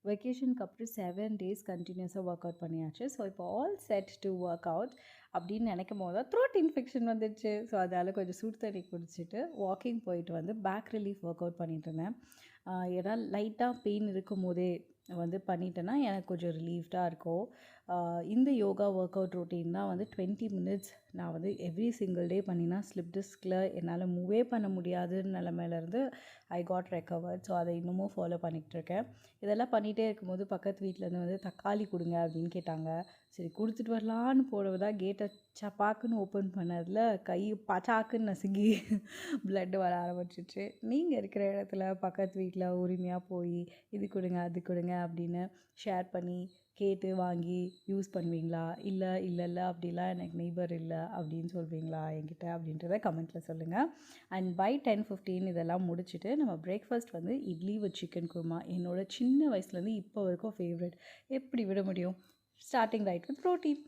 வெக்கேஷனுக்கு அப்புறம் 7 டேஸ் கண்டினியூஸாக work out பண்ணியாச்சு. ஸோ இப்போ all set to work out அப்படின்னு நினைக்கும் போது தான் த்ரோட் இன்ஃபெக்ஷன் வந்துடுச்சு. ஸோ அதால் கொஞ்சம் சுடு தண்ணி குடிச்சிட்டு வாக்கிங் போயிட்டு வந்து பேக் ரிலீஃப் ஒர்க் அவுட் பண்ணிட்டு இருந்தேன். ஏன்னா லைட்டாக பெயின் இருக்கும் போதே வந்து பண்ணிட்டேன்னா எனக்கு கொஞ்சம் ரிலீஃப்டாக இருக்கும். இந்த யோகா ஒர்க் அவுட் ரொட்டீன் தான் வந்து 20 மினிட்ஸ் நான் வந்து எவ்ரி சிங்கிள் டே பண்ணினா ஸ்லிப் டிஸ்கில் என்னால் மூவே பண்ண முடியாதுன்னு நிலமையிலேருந்து ஐ காட் ரெக்கவர்ட். ஸோ அதை இன்னமும் ஃபாலோ பண்ணிகிட்ருக்கேன். இதெல்லாம் பண்ணிகிட்டே இருக்கும்போது பக்கத்து வீட்டிலேருந்து வந்து தக்காளி கொடுங்க அப்படின்னு கேட்டாங்க. சரி கொடுத்துட்டு வரலான்னு போடுவதா கேட்டை சப்பாக்குன்னு ஓப்பன் பண்ணதில் கை பச்சாக்குன்னு நசுங்கி பிளட்டு வர ஆரம்பிச்சிச்சு. நீங்கள் இருக்கிற இடத்துல பக்கத்து வீட்டில் உரிமையாக போய் இது கொடுங்க அது கொடுங்க அப்படின்னு ஷேர் பண்ணி கேட்டு வாங்கி யூஸ் பண்ணுவீங்களா? இல்லை அப்படிலாம் எனக்கு நெய்பர் இல்லை அப்படின்னு சொல்வீங்களா என்கிட்ட அப்படின்றத கமெண்ட்டில் சொல்லுங்கள். அண்ட் பை 10:15 இதெல்லாம் முடிச்சுட்டு நம்ம பிரேக்ஃபாஸ்ட் வந்து இட்லி வித் சிக்கன் குருமா என்னோட சின்ன வயசுலேருந்து இப்போ வரைக்கும் ஃபேவரட். எப்படி விட முடியும்? Starting right with protein.